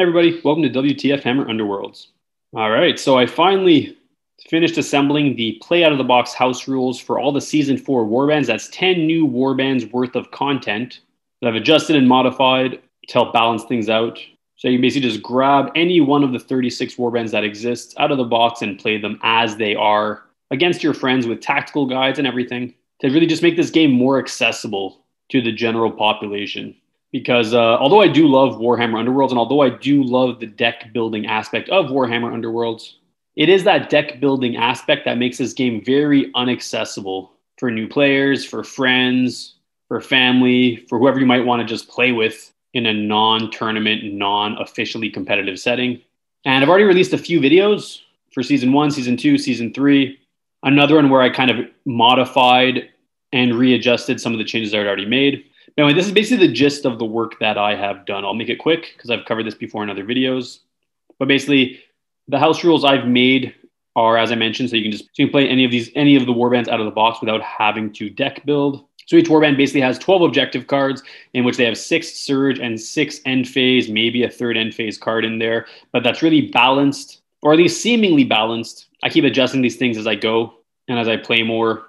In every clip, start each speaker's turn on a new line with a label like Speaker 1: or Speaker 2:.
Speaker 1: Everybody, welcome to WTF Hammer Underworlds. All right, so I finally finished assembling the play out of the box house rules for all the season 4 warbands. That's 10 new warbands worth of content that I've adjusted and modified to help balance things out. So you basically just grab any one of the 36 warbands that exists out of the box and play them as they are against your friends with tactical guides and everything to really just make this game more accessible to the general population. Because although I do love Warhammer Underworlds, and although I do love the deck building aspect of Warhammer Underworlds, it is that deck building aspect that makes this game very unaccessible for new players, for friends, for family, for whoever you might want to just play with in a non-tournament, non-officially competitive setting. And I've already released a few videos for Season 1, Season 2, Season 3. Another one where I kind of modified and readjusted some of the changes I had already made. Anyway, this is basically the gist of the work that I have done. I'll make it quick because I've covered this before in other videos. But basically, the house rules I've made are, as I mentioned, so you can play any of the warbands out of the box without having to deck build. So each warband basically has 12 objective cards in which they have 6 surge and 6 end phase, maybe a third end phase card in there. But that's really balanced, or at least seemingly balanced. I keep adjusting these things as I go and as I play more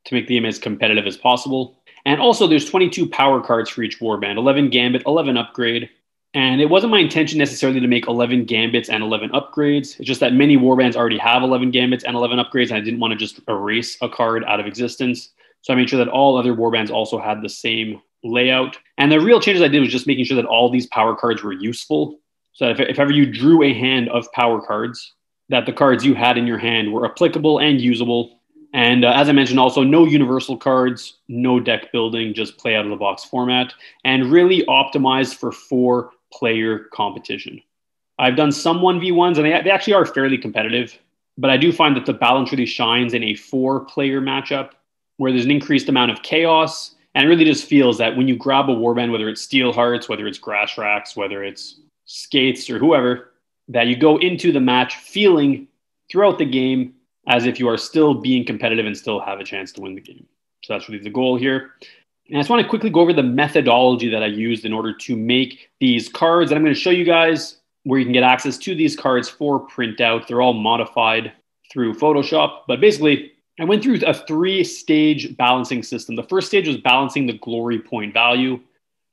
Speaker 1: to make the game as competitive as possible. And also there's 22 power cards for each warband, 11 Gambit, 11 Upgrade. And it wasn't my intention necessarily to make 11 Gambits and 11 Upgrades. It's just that many warbands already have 11 Gambits and 11 Upgrades, and I didn't want to just erase a card out of existence. So I made sure that all other warbands also had the same layout. And the real changes I did was just making sure that all these power cards were useful. So if ever you drew a hand of power cards, that the cards you had in your hand were applicable and usable. And as I mentioned, also no universal cards, no deck building, just play out of the box format, and really optimized for 4-player competition. I've done some 1v1s, and they actually are fairly competitive, but I do find that the balance really shines in a 4-player matchup where there's an increased amount of chaos, and it really just feels that when you grab a warband, whether it's Steel Hearts, whether it's Grass Racks, whether it's Skates or whoever, that you go into the match feeling throughout the game as if you are still being competitive and still have a chance to win the game. So that's really the goal here. And I just want to quickly go over the methodology that I used in order to make these cards. And I'm going to show you guys where you can get access to these cards for printout. They're all modified through Photoshop. But basically, I went through a 3-stage balancing system. The first stage was balancing the glory point value,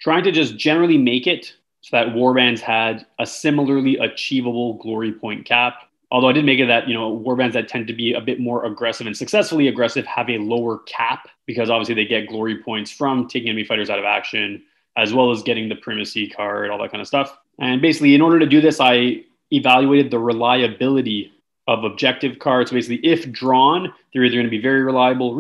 Speaker 1: trying to just generally make it so that warbands had a similarly achievable glory point cap. Although I did make it that, warbands that tend to be a bit more aggressive and successfully aggressive have a lower cap because obviously they get glory points from taking enemy fighters out of action, as well as getting the primacy card, all that kind of stuff. And basically, in order to do this, I evaluated the reliability of objective cards. So basically, if drawn, they're either going to be very reliable,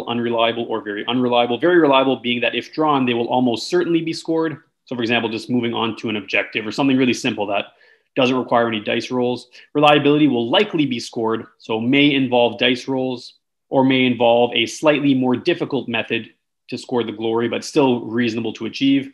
Speaker 1: unreliable, or very unreliable. Very reliable being that if drawn, they will almost certainly be scored. So for example, just moving on to an objective or something really simple that doesn't require any dice rolls. Reliability will likely be scored, so may involve dice rolls or may involve a slightly more difficult method to score the glory, but still reasonable to achieve.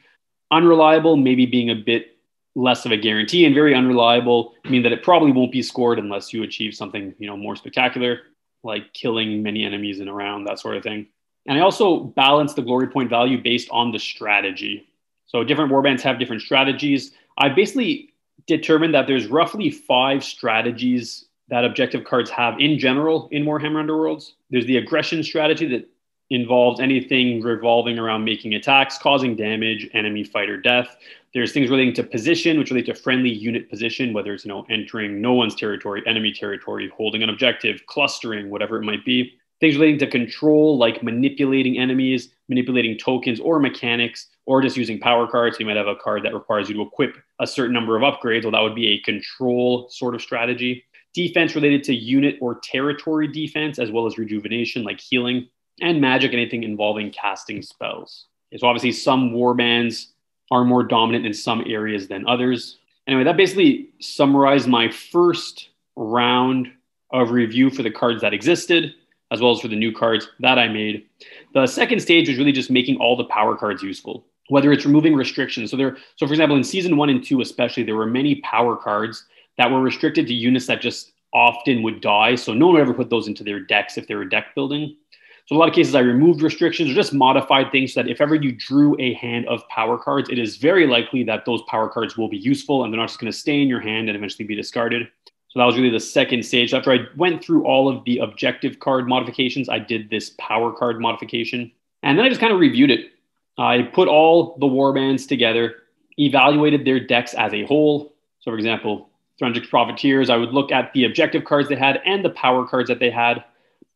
Speaker 1: Unreliable, maybe being a bit less of a guarantee, and very unreliable, mean that it probably won't be scored unless you achieve something more spectacular, like killing many enemies in a round, that sort of thing. And I also balance the glory point value based on the strategy. So different warbands have different strategies. I basically determined that there's roughly 5 strategies that objective cards have in general in Warhammer Underworlds. There's the aggression strategy that involves anything revolving around making attacks, causing damage, enemy fighter death. There's things relating to position, which relate to friendly unit position, whether it's entering no one's territory, enemy territory, holding an objective, clustering, whatever it might be. Things relating to control, like manipulating enemies, manipulating tokens or mechanics, or just using power cards. So you might have a card that requires you to equip a certain number of upgrades. Well, that would be a control sort of strategy. Defense related to unit or territory defense, as well as rejuvenation, like healing. And magic, anything involving casting spells. So obviously some warbands are more dominant in some areas than others. Anyway, that basically summarized my first round of review for the cards that existed, as well as for the new cards that I made. The second stage was really just making all the power cards useful, whether it's removing restrictions. So for example, in Season 1 and 2 especially, there were many power cards that were restricted to units that just often would die. So no one would ever put those into their decks if they were deck building. So in a lot of cases, I removed restrictions or just modified things so that if ever you drew a hand of power cards, it is very likely that those power cards will be useful and they're not just going to stay in your hand and eventually be discarded. So that was really the second stage. After I went through all of the objective card modifications, I did this power card modification. And then I just kind of reviewed it. I put all the warbands together, evaluated their decks as a whole. So for example, Thrungic Profiteers, I would look at the objective cards they had and the power cards that they had,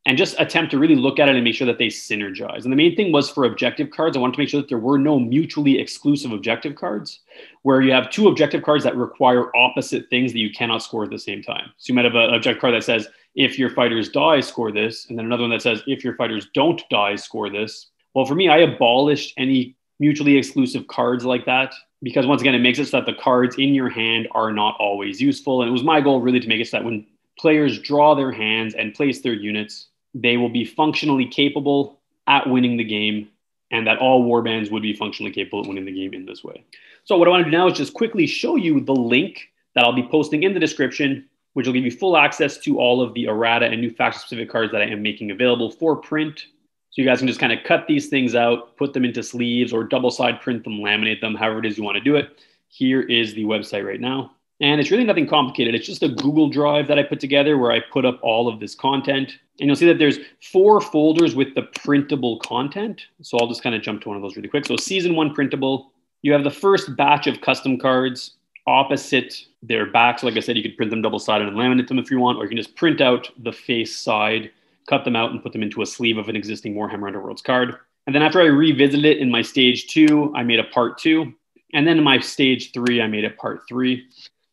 Speaker 1: and just attempt to really look at it and make sure that they synergize. And the main thing was for objective cards, I wanted to make sure that there were no mutually exclusive objective cards, where you have two objective cards that require opposite things that you cannot score at the same time. So you might have an objective card that says, if your fighters die, score this, and then another one that says, if your fighters don't die, score this. Well, for me, I abolished any mutually exclusive cards like that, because once again, it makes it so that the cards in your hand are not always useful. And it was my goal really to make it so that when players draw their hands and place their units, they will be functionally capable at winning the game, and that all warbands would be functionally capable of winning the game in this way. So what I want to do now is just quickly show you the link that I'll be posting in the description, which will give you full access to all of the errata and new faction-specific cards that I am making available for print. So you guys can just kind of cut these things out, put them into sleeves, or double-side print them, laminate them, however it is you want to do it. Here is the website right now. And it's really nothing complicated. It's just a Google Drive that I put together where I put up all of this content. And you'll see that there's 4 folders with the printable content. So I'll just kind of jump to one of those really quick. So Season 1 printable, you have the first batch of custom cards opposite their backs. Like I said, you could print them double-sided and laminate them if you want, or you can just print out the face side, cut them out and put them into a sleeve of an existing Warhammer Underworlds card. And then after I revisited it in my stage 2, I made a part 2. And then in my stage 3, I made a part 3.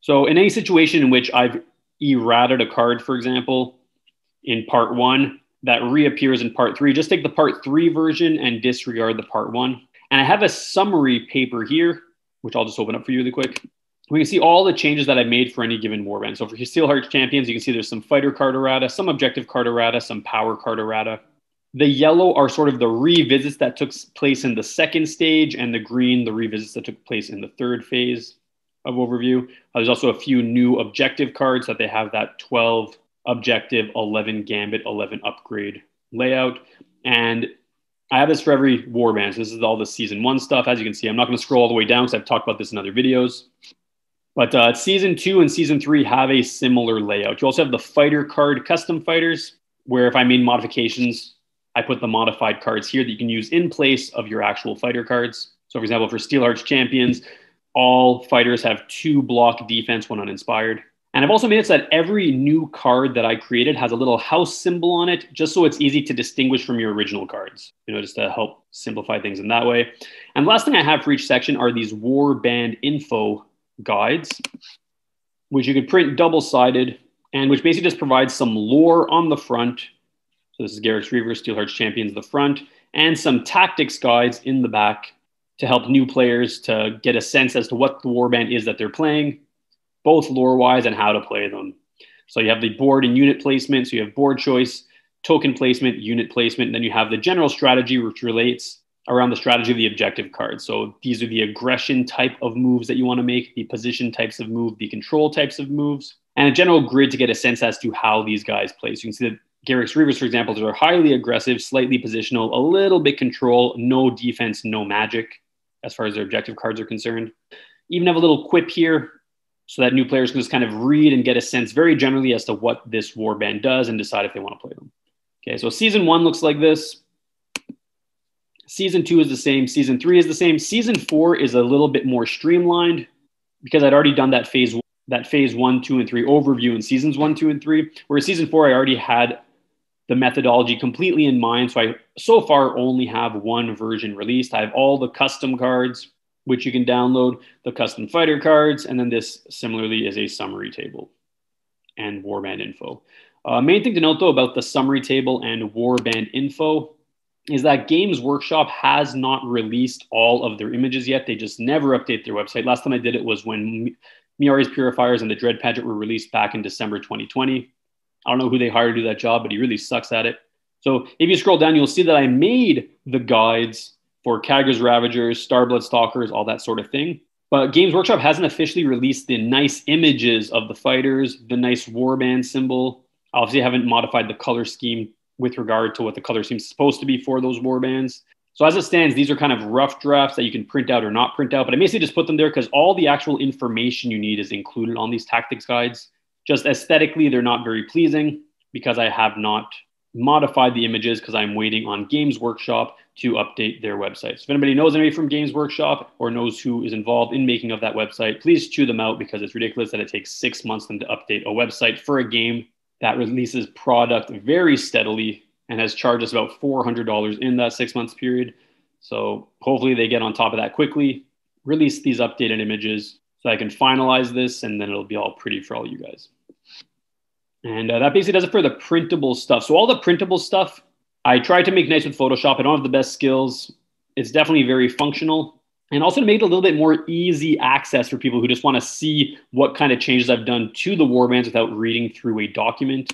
Speaker 1: So in any situation in which I've errated a card, for example, in part 1, that reappears in part 3, just take the part 3 version and disregard the part 1. And I have a summary paper here, which I'll just open up for you really quick. We can see all the changes that I made for any given warband. So for Steelheart Champions, you can see there's some fighter card errata, some objective card errata, some power card errata. The yellow are sort of the revisits that took place in the second stage, and the green, the revisits that took place in the third phase of overview. There's also a few new objective cards that they have that 12 objective, 11 gambit, 11 upgrade layout. And I have this for every warband. So this is all the Season 1 stuff. As you can see, I'm not going to scroll all the way down because I've talked about this in other videos. But Season 2 and Season 3 have a similar layout. You also have the fighter card custom fighters, where if I made modifications, I put the modified cards here that you can use in place of your actual fighter cards. So for example, for Steelheart Champions, all fighters have 2 block defense when uninspired. And I've also made it so that every new card that I created has a little house symbol on it, just so it's easy to distinguish from your original cards, just to help simplify things in that way. And the last thing I have for each section are these warband info guides, which you could print double-sided, and which basically just provides some lore on the front. So this is Garrett's Reaver, Steelheart Champions, the front, and some tactics guides in the back to help new players to get a sense as to what the warband is that they're playing, both lore-wise and how to play them. So you have the board and unit placement. So you have board choice, token placement, unit placement. And then you have the general strategy, which relates around the strategy of the objective cards. So these are the aggression type of moves that you want to make, the position types of move, the control types of moves, and a general grid to get a sense as to how these guys play. So you can see that Garrick's Reavers, for example, are highly aggressive, slightly positional, a little bit control, no defense, no magic as far as their objective cards are concerned. Even have a little quip here so that new players can just kind of read and get a sense very generally as to what this warband does and decide if they want to play them. Okay, so Season 1 looks like this. Season 2 is the same. Season 3 is the same. Season 4 is a little bit more streamlined because I'd already done that phase 1, 2, and 3 overview in Seasons 1, 2, and 3, whereas Season 4, I already had the methodology completely in mind. So I so far only have one version released. I have all the custom cards, which you can download, the custom fighter cards, and then this similarly is a summary table and warband info. Main thing to note though about the summary table and warband info is that Games Workshop has not released all of their images yet. They just never update their website. Last time I did it was when Miari's Purifiers and the Dread Pageant were released back in December 2020. I don't know who they hired to do that job, but he really sucks at it. So if you scroll down, you'll see that I made the guides for Khagris Ravagers, Starblood Stalkers, all that sort of thing. But Games Workshop hasn't officially released the nice images of the fighters, the nice warband symbol. Obviously, I haven't modified the color scheme with regard to what the color seems supposed to be for those warbands. So as it stands, these are kind of rough drafts that you can print out or not print out, but I basically just put them there because all the actual information you need is included on these tactics guides. Just aesthetically, they're not very pleasing because I have not modified the images because I'm waiting on Games Workshop to update their website. So if anybody knows anybody from Games Workshop or knows who is involved in making of that website, please chew them out because it's ridiculous that it takes 6 months for them to update a website for a game that releases product very steadily and has charged us about $400 in that 6 months period. So hopefully they get on top of that quickly, release these updated images so I can finalize this, and then it'll be all pretty for all you guys. And that basically does it for the printable stuff. So all the printable stuff, I tried to make nice with Photoshop. I don't have the best skills. It's definitely very functional. And also to make it a little bit more easy access for people who just want to see what kind of changes I've done to the warbands without reading through a document.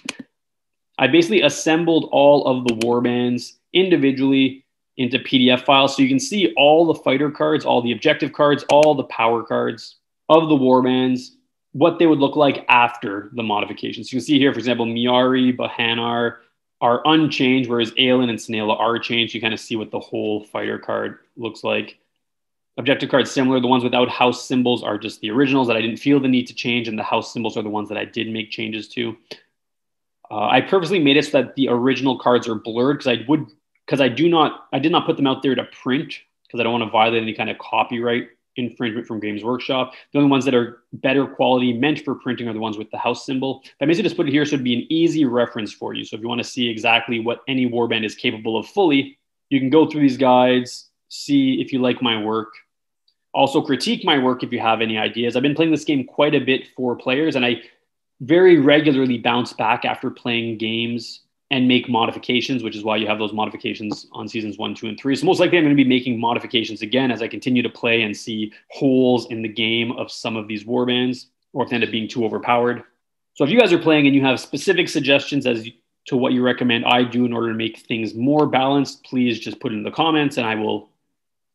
Speaker 1: I basically assembled all of the warbands individually into PDF files. So you can see all the fighter cards, all the objective cards, all the power cards of the warbands, what they would look like after the modifications. You can see here, for example, Miari, Bahanar are unchanged, whereas Aelin and Snela are changed. You kind of see what the whole fighter card looks like. Objective cards similar. The ones without house symbols are just the originals that I didn't feel the need to change, and the house symbols are the ones that I did make changes to. I purposely made it so that the original cards are blurred because I did not put them out there to print because I don't want to violate any kind of copyright infringement from Games Workshop. The only ones that are better quality meant for printing are the ones with the house symbol. I basically just put it here so it'd be an easy reference for you. So if you want to see exactly what any warband is capable of fully, you can go through these guides, see if you like my work. Also critique my work if you have any ideas. I've been playing this game quite a bit for players, and I very regularly bounce back after playing games and make modifications, which is why you have those modifications on seasons 1, 2, and 3. So most likely I'm going to be making modifications again as I continue to play and see holes in the game of some of these warbands, or if they end up being too overpowered. So if you guys are playing and you have specific suggestions as to what you recommend I do in order to make things more balanced, please just put it in the comments and I will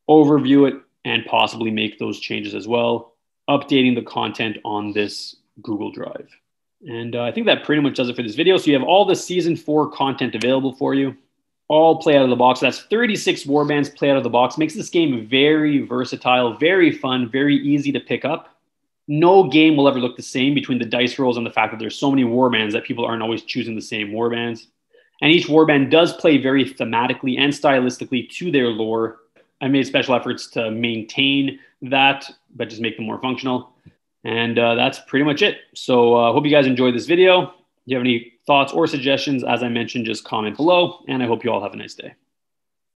Speaker 1: overview it and possibly make those changes as well, updating the content on this Google Drive. And I think that pretty much does it for this video. So you have all the season 4 content available for you, all play out of the box. That's 36 warbands play out of the box. Makes this game very versatile, very fun, very easy to pick up. No game will ever look the same between the dice rolls and the fact that there's so many warbands that people aren't always choosing the same warbands. And each warband does play very thematically and stylistically to their lore. I made special efforts to maintain that, but just make them more functional. And that's pretty much it. So I hope you guys enjoyed this video. If you have any thoughts or suggestions, as I mentioned, just comment below. And I hope you all have a nice day.